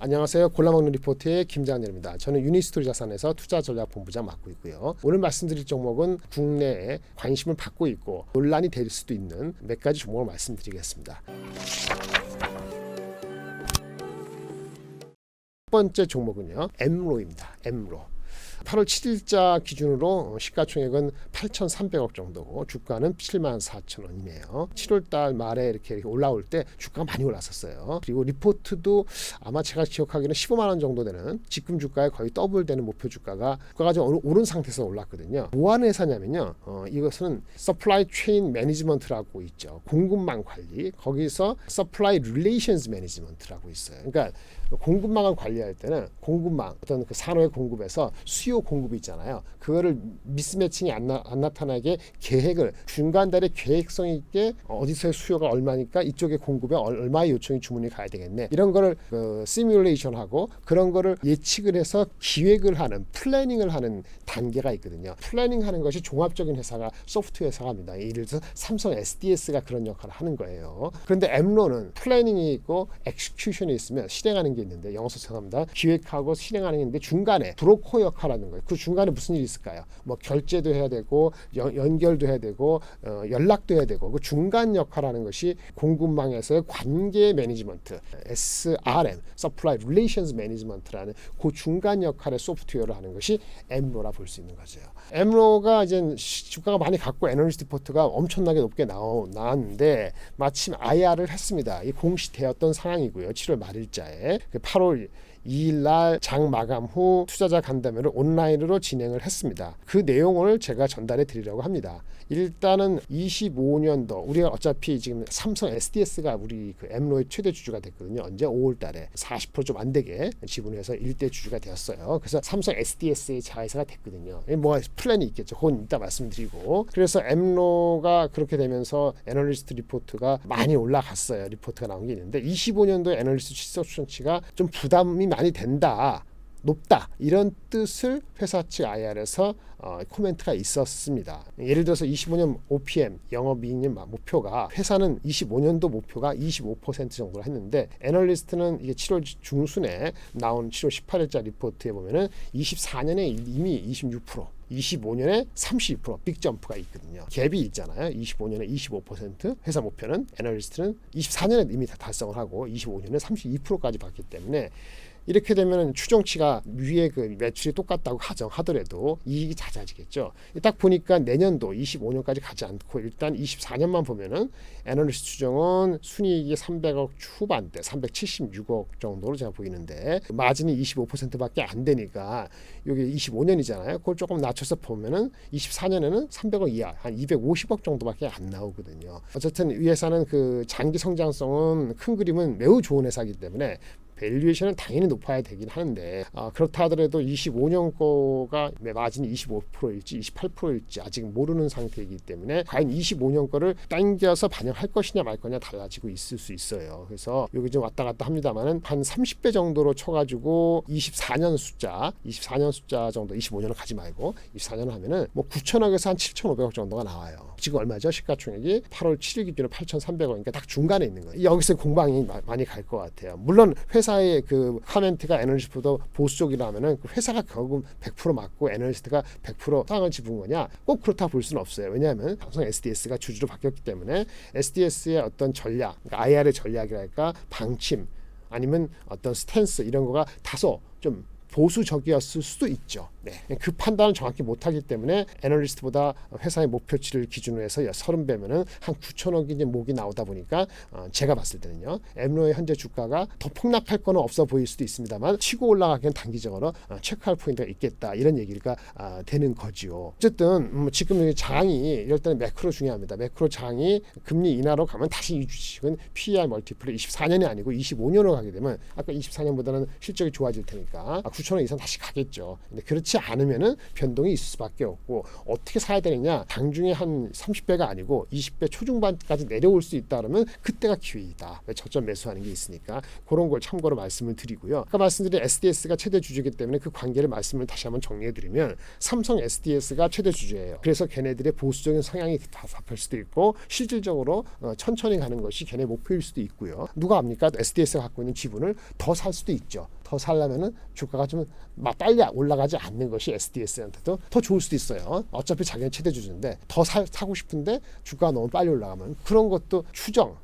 안녕하세요. 골라먹는 리포트의 김장렬입니다. 저는 유니스토리 자산에서 투자전략본부장 맡고 있고요. 오늘 말씀드릴 종목은 국내에 관심을 받고 있고 논란이 될 수도 있는 몇 가지 종목을 말씀드리겠습니다. 첫 번째 종목은요, 엠로입니다. 엠로. 8월 7일자 기준으로 시가총액은 8,300억 정도고 주가는 74,000원이네요. 7월달 말에 이렇게 올라올 때 주가가 많이 올랐었어요. 그리고 리포트도 아마 제가 기억하기로는 15만 원 정도 되는 지금 주가에 거의 더블 되는 목표 주가가 좀 오른 상태에서 올랐거든요. 뭐 하는 회사냐면요, 이것은 서플라이 체인 매니지먼트라고 있죠. 공급망 관리. 거기서 서플라이 릴레이션스 매니지먼트라고 있어요. 그러니까 공급망을 관리할 때는 공급망, 어떤 그 산업의 공급에서 수요 공급이 있잖아요. 그거를 미스매칭이 안 나타나게 계획을 중간달에 계획성 있게 어디서의 수요가 얼마니까 이쪽의 공급에 얼마의 요청이 주문이 가야 되겠네. 이런 거를 시뮬레이션하고 그런 거를 예측을 해서 기획을 하는 플래닝을 하는 단계가 있거든요. 플래닝하는 것이 종합적인 회사가 소프트웨어 회사가 합니다. 예를 들어서 삼성 SDS가 그런 역할을 하는 거예요. 그런데 엠로는 플래닝이 있고 엑스큐션이 있으면 실행하는 게 있는데, 영어서 죄송합니다. 기획하고 실행하는 게 있는데 중간에 브로커 역할하는 거예요. 그 중간에 무슨 일이 있을까요? 뭐 결제도 해야 되고 연결도 해야 되고 연락도 해야 되고, 그 중간 역할하는 것이 공급망에서의 관계 매니지먼트, SRM, Supply Relations Management라는 그 중간 역할의 소프트웨어를 하는 것이 엠로라 볼 수 있는 거죠. 엠로가 이제 주가가 많이 갔고 애널리스트 리포트가 엄청나게 높게 나왔는데 마침 IR을 했습니다. 이 공시되었던 상황이고요. 7월 말일자에 8월 2일 날 장 마감 후 투자자 간담회를 온라인으로 진행을 했습니다. 그 내용을 제가 전달해 드리려고 합니다. 일단은 25년도 우리가 어차피 지금 삼성 SDS가 우리 그 엠로의 최대 주주가 됐거든요. 언제 5월 달에 40% 좀 안 되게 지분해서 1대 주주가 되었어요. 그래서 삼성 SDS의 자회사가 됐거든요. 뭐 플랜이 있겠죠. 그건 이따 말씀드리고. 그래서 엠로가 그렇게 되면서 애널리스트 리포트가 많이 올라갔어요. 리포트가 나온 게 있는데 25년도 애널리스트 실적 추정치가 좀 부담이 많이 된다, 높다, 이런 뜻을 회사 측 IR에서 코멘트가 있었습니다. 예를 들어서 25년 OPM 영업이익률 목표가, 회사는 25년도 목표가 25% 정도를 했는데 애널리스트는 이게 7월 중순에 나온 7월 18일자 리포트에 보면은 24년에 이미 26%, 25년에 32% 빅점프가 있거든요. 갭이 있잖아요. 25년에 25%, 회사 목표는 애널리스트는 24년에 이미 다 달성을 하고 25년에 32%까지 받기 때문에 이렇게 되면 추정치가 위에 그 매출이 똑같다고 가정하더라도 이익이 잦아지겠죠. 딱 보니까 내년도 25년까지 가지 않고 일단 24년만 보면은 애널리스트 추정은 순이익이 300억 후반대, 376억 정도로 제가 보이는데 마진이 25%밖에 안 되니까 여기 25년이잖아요. 그걸 조금 낮춰서 보면은 24년에는 300억 이하, 한 250억 정도밖에 안 나오거든요. 어쨌든 이 회사는 그 장기 성장성은 큰 그림은 매우 좋은 회사이기 때문에 밸류에이션은 당연히 높아야 되긴 하는데 그렇다 하더라도 25년 거가 마진이 25%일지 28%일지 아직 모르는 상태이기 때문에 과연 25년 거를 당겨서 반영할 것이냐 말 거냐 달라지고 있을 수 있어요. 그래서 여기 좀 왔다 갔다 합니다만은 한 30배 정도로 쳐가지고 24년 숫자 정도, 25년을 가지 말고 24년을 하면은 뭐 9천억에서 한 7,500억 정도가 나와요. 지금 얼마죠? 시가총액이 8월 7일 기준으로 8,300억이니까 딱 중간에 있는 거예요. 여기서 공방이 많이 갈 것 같아요. 물론 회사의 그 커멘트가 애널리스트보다 보수 쪽이라면은 그 회사가 결국 100% 맞고 애널리스트가 100% 상을 집은 거냐? 꼭 그렇다 볼 수는 없어요. 왜냐하면 삼성 SDS가 주주로 바뀌었기 때문에 SDS의 어떤 전략, 그러니까 IR의 전략이랄까, 방침 아니면 어떤 스탠스 이런 거가 다소 좀 보수적이었을 수도 있죠. 네. 그 판단을 정확히 못하기 때문에 애널리스트보다 회사의 목표치를 기준으로 해서 30배면은 한 9천억이 이제 목이 나오다 보니까 제가 봤을 때는요, 엠로의 현재 주가가 더 폭락할 거는 없어 보일 수도 있습니다만 치고 올라가기엔 단기적으로 체크할 포인트가 있겠다, 이런 얘기가 되는 거지요. 어쨌든 지금 장이 이럴 때는 매크로 중요합니다. 매크로 장이 금리 인하로 가면 다시 이 주식은 PER 멀티플이 24년이 아니고 25년으로 가게 되면 아까 24년보다는 실적이 좋아질 테니까 9,000원 이상 다시 가겠죠. 근데 그렇지 않으면은 변동이 있을 수밖에 없고, 어떻게 사야 되느냐, 당중에 한 30배가 아니고 20배 초중반까지 내려올 수 있다 그러면 그때가 기회이다. 저점 매수하는 게 있으니까 그런 걸 참고로 말씀을 드리고요. 아까 말씀드린 SDS가 최대 주주이기 때문에 그 관계를 말씀을 다시 한번 정리해드리면, 삼성 SDS가 최대 주주예요. 그래서 걔네들의 보수적인 성향이 답할 수도 있고, 실질적으로 천천히 가는 것이 걔네 목표일 수도 있고요. 누가 압니까? SDS가 갖고 있는 지분을 더 살 수도 있죠. 더 살려면은 주가가 좀 빨리 올라가지 않는 것이 SDS한테도 더 좋을 수도 있어요. 어차피 자기는 최대 주주인데 더 사고 싶은데 주가가 너무 빨리 올라가면 그런 것도 추정,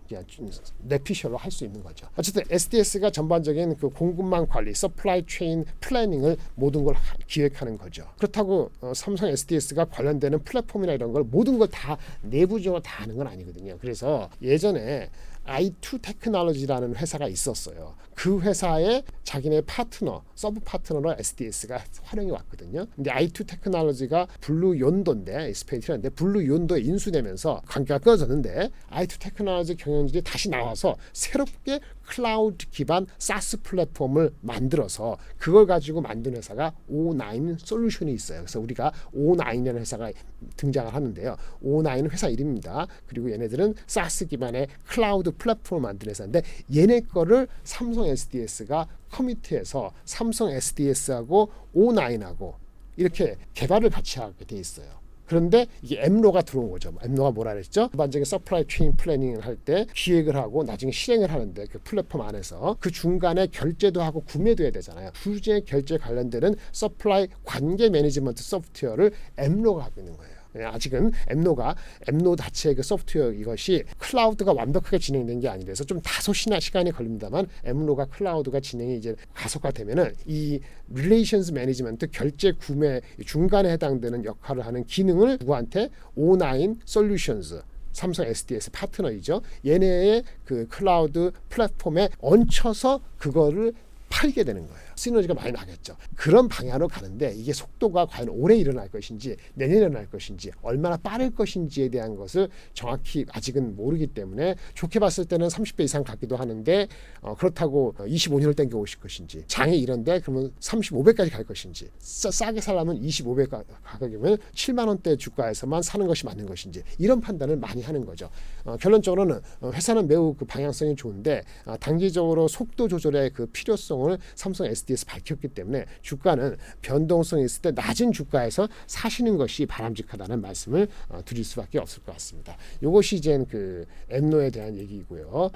내피셜로 할 수 있는 거죠. 어쨌든 SDS가 전반적인 그 공급망 관리, 서플라이 체인 플래닝을 모든 걸 기획하는 거죠. 그렇다고 삼성 SDS가 관련되는 플랫폼이나 이런 걸 모든 걸 다 내부적으로 다 하는 건 아니거든요. 그래서 예전에 i2 테크놀로지라는 회사가 있었어요. 그 회사의 자기네 파트너, 서브 파트너로 SDS가 활용이 왔거든요. 근데 i2 테크놀로지가 블루 연도인데, 스페이트라는데 블루 연도에 인수되면서 관계가 끊어졌는데, i2 테크놀로지 경영진이 다시 나와서 새롭게 클라우드 기반 사스 플랫폼을 만들어서 그걸 가지고 만든 회사가 O9 솔루션이 있어요. 그래서 우리가 O9이라는 회사가 등장을 하는데요. O9은 회사 이름입니다. 그리고 얘네들은 사스 기반의 클라우드 플랫폼을 만든 회사인데, 얘네 거를 삼성 SDS가 커미티에서 삼성 SDS하고 O9하고 이렇게 개발을 같이 하게 돼 있어요. 그런데 이게 엠로가 들어온 거죠. 엠로가 뭐라 그랬죠? 일반적인 서플라이 체인 플래닝을 할 때 기획을 하고 나중에 실행을 하는데, 그 플랫폼 안에서 그 중간에 결제도 하고 구매도 해야 되잖아요. 구제 결제 관련되는 서플라이 관계 매니지먼트 소프트웨어를 엠로가 하고 있는 거예요. 아직은 엠노 자체의 그 소프트웨어 이것이 클라우드가 완벽하게 진행된 게 아니라서 좀 다소 시간이 걸립니다만, 엠노가 클라우드가 진행이 이제 가속화되면은 이 릴레이션스 매니지먼트 결제 구매 중간에 해당되는 역할을 하는 기능을 누구한테 O9 솔루션스 삼성 SDS 파트너이죠. 얘네의 그 클라우드 플랫폼에 얹혀서 그거를 팔게 되는 거예요. 시너지가 많이 나겠죠. 그런 방향으로 가는데, 이게 속도가 과연 올해 일어날 것인지 내년에 일어날 것인지 얼마나 빠를 것인지에 대한 것을 정확히 아직은 모르기 때문에, 좋게 봤을 때는 30배 이상 가기도 하는데, 그렇다고 25년을 땡겨 오실 것인지, 장이 이런데 그러면 35배까지 갈 것인지, 싸게 살려면 25배 가격이면 7만 원대 주가에서만 사는 것이 맞는 것인지, 이런 판단을 많이 하는 거죠. 결론적으로는 회사는 매우 그 방향성이 좋은데, 단기적으로 속도 조절의 그 필요성을 삼성 SDS 밝혔기 때문에 주가는 변동성이 있을 때 낮은 주가에서 사시는 것이 바람직하다는 말씀을 드릴 수밖에 없을 것 같습니다. 이것이 이제 그 엠노에 대한 얘기이고요.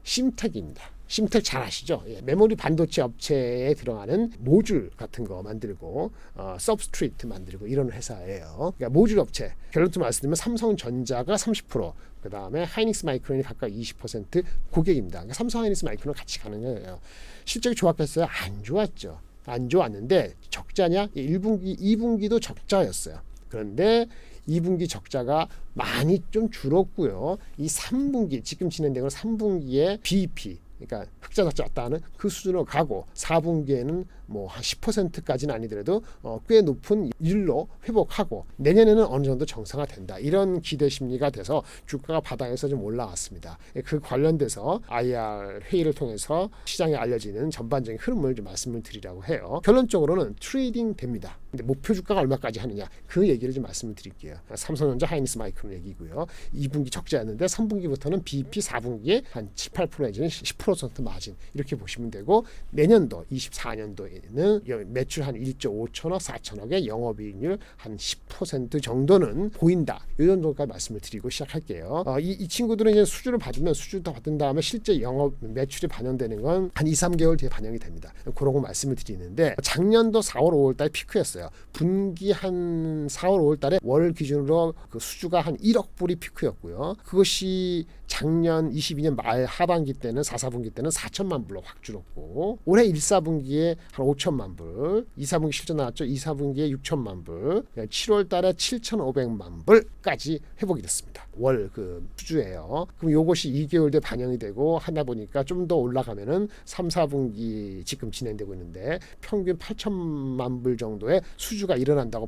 심텍입니다. 심텍 잘 아시죠? 메모리 반도체 업체에 들어가는 모듈 같은 거 만들고 서브스트레이트 만들고 이런 회사예요. 그러니까 모듈 업체. 결론적으로 말씀드리면 삼성전자가 30%, 그 다음에 하이닉스 마이크론이 각각 20% 고객입니다. 그러니까 삼성 하이닉스 마이크론 같이 가는 거예요. 실적이 좋았겠어요? 안 좋았죠. 안 좋았는데 적자냐? 1분기, 2분기도 적자였어요. 그런데 2분기 적자가 많이 좀 줄었고요. 이 3분기, 지금 진행되는 3분기에 BEP, 그러니까 흑자 적자 왔다 하는 그 수준으로 가고, 4분기에는 뭐 한 10%까지는 아니더라도 꽤 높은 일로 회복하고, 내년에는 어느 정도 정상화된다, 이런 기대 심리가 돼서 주가가 바닥에서 좀 올라왔습니다. 그 관련돼서 IR 회의를 통해서 시장에 알려지는 전반적인 흐름을 좀 말씀을 드리려고 해요. 결론적으로는 트레이딩 됩니다. 근데 목표 주가가 얼마까지 하느냐, 그 얘기를 좀 말씀을 드릴게요. 삼성전자 하이닉스 마이크론 얘기고요. 2분기 적자였는데 3분기부터는 BEP, 4분기에 한 7, 8% 내지는 10% 마진, 이렇게 보시면 되고, 내년도 24년도에는 매출 한 1조 5천억, 4천억의 영업이익률 한 10% 정도는 보인다. 이 정도까지 말씀을 드리고 시작할게요. 이 친구들은 이제 수주를 받으면, 수주 다 받은 다음에 실제 영업 매출이 반영되는 건 한 2, 3개월 뒤에 반영이 됩니다. 그런 거 말씀을 드리는데, 작년도 4월, 5월 달에 피크였어요. 분기 한 4월, 5월 달에 월 기준으로 그 수주가 한 1억 불이 피크였고요. 그것이 작년 22년 말 하반기 때는 4, 4분기 때는 4천만 불로 확 줄었고, 올해 1, 4분기에 한 5천만 불, 2, 4분기 실적 나왔죠. 2, 4분기에 6천만 불, 7월 달에 7,500만 불까지 회복이 됐습니다. 월 그 수주예요. 그럼 요것이 2개월 뒤에 반영이 되고 하다 보니까 좀 더 올라가면은 3, 4분기 지금 진행되고 있는데 평균 8천만 불 정도의 수주가 일어난다고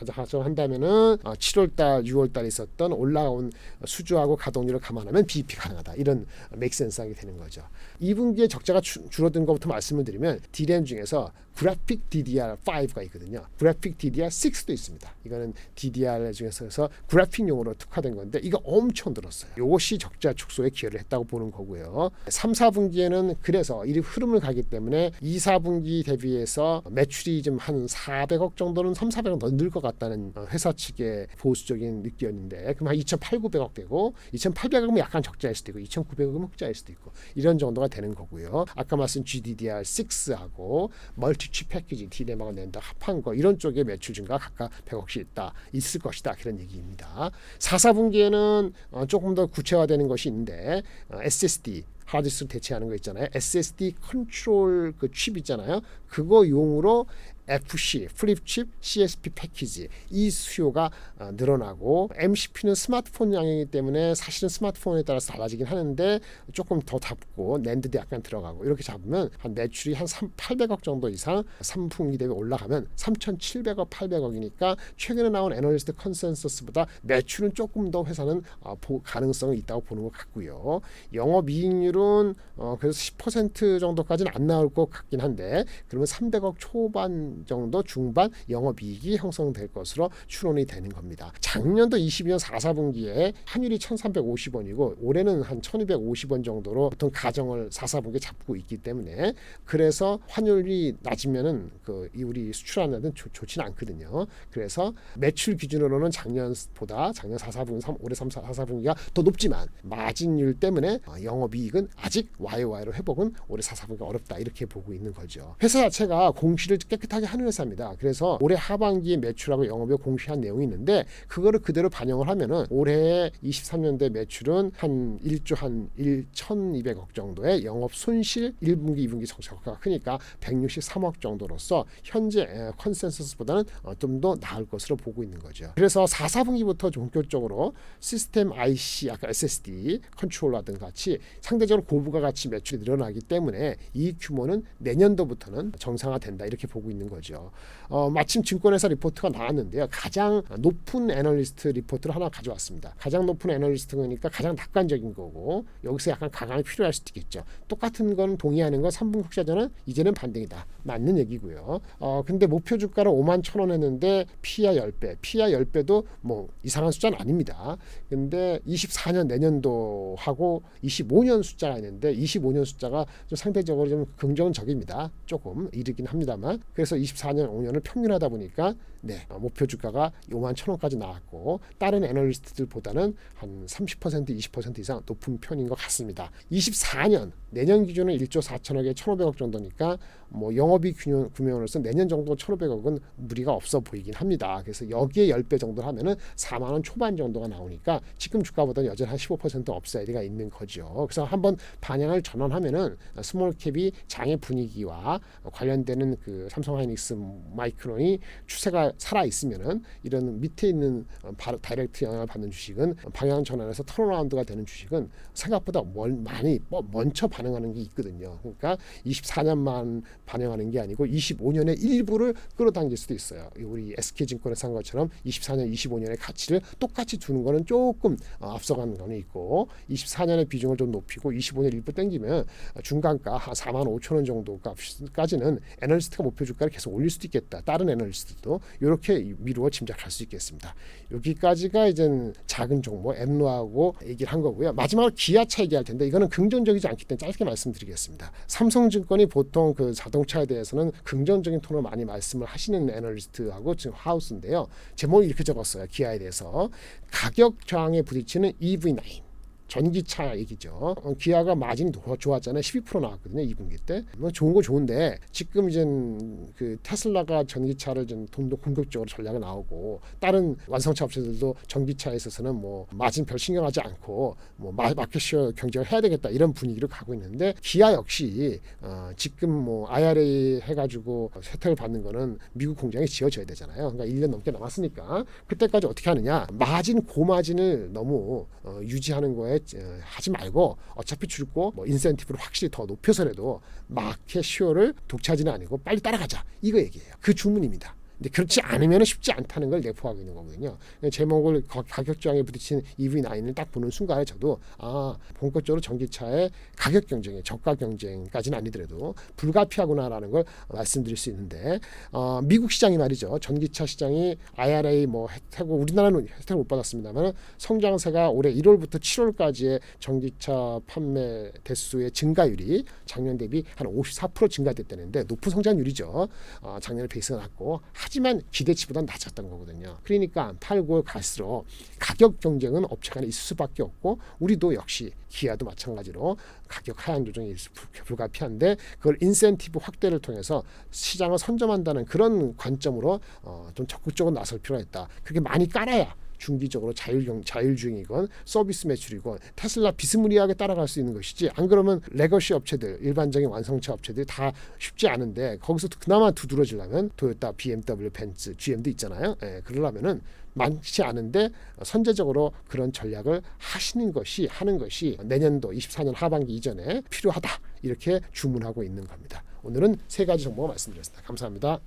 가정한다면은 7월 달, 6월 달에 있었던 올라온 수주하고 가동률을 감안하면 하려면 BEP 가능하다. 이런 맥센스하게 되는 거죠. 2분기에 적자가 줄어든 것부터 말씀을 드리면 DRAM 중에서 그래픽 DDR5가 있거든요. 그래픽 DDR6도 있습니다. 이거는 DDR 중에서 그래픽용으로 특화된 건데 이거 엄청 늘었어요. 이것이 적자 축소에 기여를 했다고 보는 거고요. 3, 4분기에는 그래서 이 흐름을 가기 때문에 2, 4분기 대비해서 매출이 좀 한 400억 정도는 3, 400억 더 늘 것 같다는 회사 측의 보수적인 느낌이었는데 그럼 한 2,800억 되고 2,800억은 약간 적자일 수도 있고 2,900억은 흑자일 수도 있고 이런 정도가 되는 거고요. 아까 말씀 GDDR6하고 멀티칩 패키지 DRAM하고 낸다 합한 거 이런 쪽에 매출 증가 각각 100억씩 있을 것이다 그런 얘기입니다. 4, 4분기에는 조금 더 구체화되는 것이 있는데 SSD 하드디스크를 대체하는 거 있잖아요. SSD 컨트롤 그 칩 있잖아요. 그거 용으로 FC, 플립칩, CSP 패키지 이 수요가 늘어나고 MCP는 스마트폰 양이기 때문에 사실은 스마트폰에 따라서 달라지긴 하는데 조금 더 잡고 낸드도 약간 들어가고 이렇게 잡으면 한 매출이 한 800억 정도 이상 3분기 대비 올라가면 3,700억, 800억이니까 최근에 나온 애널리스트 컨센서스보다 매출은 조금 더 회사는 가능성이 있다고 보는 것 같고요. 영업이익률은 그래서 10% 정도까지는 안 나올 것 같긴 한데 그러면 300억 초반 정도 중반 영업이익이 형성될 것으로 추론이 되는 겁니다. 작년도 22년 4, 4분기에 환율이 1,350원이고 올해는 한 1,250원 정도로 보통 가정을 4, 4분기에 잡고 있기 때문에 그래서 환율이 낮으면은 우리 수출하는 데는 좋지는 않거든요. 그래서 매출 기준으로는 작년보다 작년 4, 4분기, 올해 3, 4, 4분기가 더 높지만 마진율 때문에 영업이익은 아직 YOY로 회복은 올해 4, 4분기가 어렵다 이렇게 보고 있는 거죠. 회사 자체가 공시를 깨끗하게 하는 회사입니다. 그래서 올해 하반기에 매출하고 영업이익 공시한 내용이 있는데 그거를 그대로 반영을 하면은 올해 23년대 매출은 한 1조 한 1,200억 정도의 영업 손실 1분기, 2분기 적자가 크니까 163억 정도로서 현재 컨센서스보다는 좀 더 나을 것으로 보고 있는 거죠. 그래서 4, 4분기부터 본격적으로 시스템 IC, 아까 SSD 컨트롤러등 같이 상대적으로 고부가 가치 매출이 늘어나기 때문에 이 규모는 내년도부터는 정상화된다 이렇게 보고 있는 거죠. 마침 증권회사 리포트가 나왔는데요. 가장 높은 애널리스트 리포트를 하나 가져왔습니다. 가장 높은 애널리스트니까 가장 낙관적인 거고 여기서 약간 가강이 필요할 수도 있겠죠. 똑같은 건 동의하는 건 3분 흑자전은 이제는 반등이다. 맞는 얘기고요. 근데 목표 주가를 51,000원 했는데 PER 10배. PER 10배도 뭐 이상한 숫자는 아닙니다. 근데 24년 내년도하고 25년 숫자가 있는데 25년 숫자가 좀 상대적으로 좀 긍정적입니다. 조금 이르긴 합니다만 그래서 24년 5년을 평균하다 보니까 목표 주가가 51,000원까지 나왔고 다른 애널리스트들보다는 한 30% 20% 이상 높은 편인 것 같습니다. 24년 내년 기준은 1조 4천억에 1,500억 정도니까 뭐 영업이익 규모로서 내년 정도 1,500억은 무리가 없어 보이긴 합니다. 그래서 여기에 10배 정도 하면은 4만 원 초반 정도가 나오니까 지금 주가보다는 여전히 한 15% 업사이드가 있는 거죠. 그래서 한번 방향을 전환하면은 스몰캡이 장의 분위기와 관련되는 그 삼성하이닉스 마이크론이 추세가 살아 있으면은 이런 밑에 있는 다이렉트 영향을 받는 주식은 방향 전환해서 턴어라운드가 되는 주식은 생각보다 많이 먼저 반응하는 게 있거든요. 그러니까 24년만 반영하는 게 아니고 25년의 일부를 끌어당길 수도 있어요. 우리 SK증권에 산 것처럼 24년, 25년의 가치를 똑같이 두는 거는 조금 앞서가는 거는 있고 24년의 비중을 좀 높이고 25년 일부 땡기면 중간가 한 4만 5천 원 정도까지는 애널리스트가 목표 주가를 계속 올릴 수도 있겠다. 다른 애널리스트도 이렇게 미루어 짐작할 수 있겠습니다. 여기까지가 이제 작은 종목 엠로하고 얘기를 한 거고요. 마지막으로 기아차 얘기할 텐데 이거는 긍정적이지 않기 때문에 짧게 말씀드리겠습니다. 삼성증권이 보통 그 자동차에 대해서는 긍정적인 톤을 많이 말씀을 하시는 애널리스트하고 지금 하우스인데요. 제목을 이렇게 적었어요. 기아에 대해서 가격 저항에 부딪히는 EV9 전기차 얘기죠. 기아가 마진이 더 좋았잖아요. 12% 나왔거든요. 2분기 때. 뭐 좋은 거 좋은데 지금 이제 그 테슬라가 전기차를 좀 돈도 공격적으로 전략이 나오고 다른 완성차 업체들도 전기차에 있어서는 뭐 마진 별 신경하지 않고 뭐 마켓쉐어 경쟁을 해야 되겠다 이런 분위기로 가고 있는데 기아 역시 지금 뭐 IRA 해가지고 혜택을 받는 거는 미국 공장에 지어져야 되잖아요. 그러니까 1년 넘게 남았으니까 그때까지 어떻게 하느냐 마진 고마진을 너무 유지하는 거에 하지 말고 어차피 줄고 뭐 인센티브를 확실히 더 높여서라도 마켓 쉐어를 독차지는 아니고 빨리 따라가자 이거 얘기예요. 그 주문입니다. 근데 그렇지 않으면 쉽지 않다는 걸 내포하고 있는 거거든요. 제목을 가격 저항에 부딪힌 EV9을 딱 보는 순간에 저도 본격적으로 전기차의 가격 경쟁에 저가 경쟁까지는 아니더라도 불가피하구나라는 걸 말씀드릴 수 있는데 미국 시장이 말이죠. 전기차 시장이 IRA 혜택, 우리나라는 혜택을 못 받았습니다만 성장세가 올해 1월부터 7월까지의 전기차 판매 대수의 증가율이 작년 대비 한 54% 증가됐다는데 높은 성장률이죠. 작년에 베이스가 낮고 하지만 기대치보다 낮았던 거거든요. 그러니까 팔고 갈수록 가격 경쟁은 업체 간에 있을 수밖에 없고 우리도 역시 기아도 마찬가지로 가격 하향 조정이 불가피한데 그걸 인센티브 확대를 통해서 시장을 선점한다는 그런 관점으로 좀 적극적으로 나설 필요가 있다. 그렇게 많이 깔아야 중기적으로 자율주행이건 서비스 매출이건 테슬라 비스무리하게 따라갈 수 있는 것이지 안 그러면 레거시 업체들 일반적인 완성차 업체들이 다 쉽지 않은데 거기서 그나마 두드러지려면 토요타, BMW, 벤츠, GM도 있잖아요. 그러려면은 많지 않은데 선제적으로 그런 전략을 하는 것이 내년도 24년 하반기 이전에 필요하다 이렇게 주문하고 있는 겁니다. 오늘은 세 가지 정보 말씀드렸습니다. 감사합니다.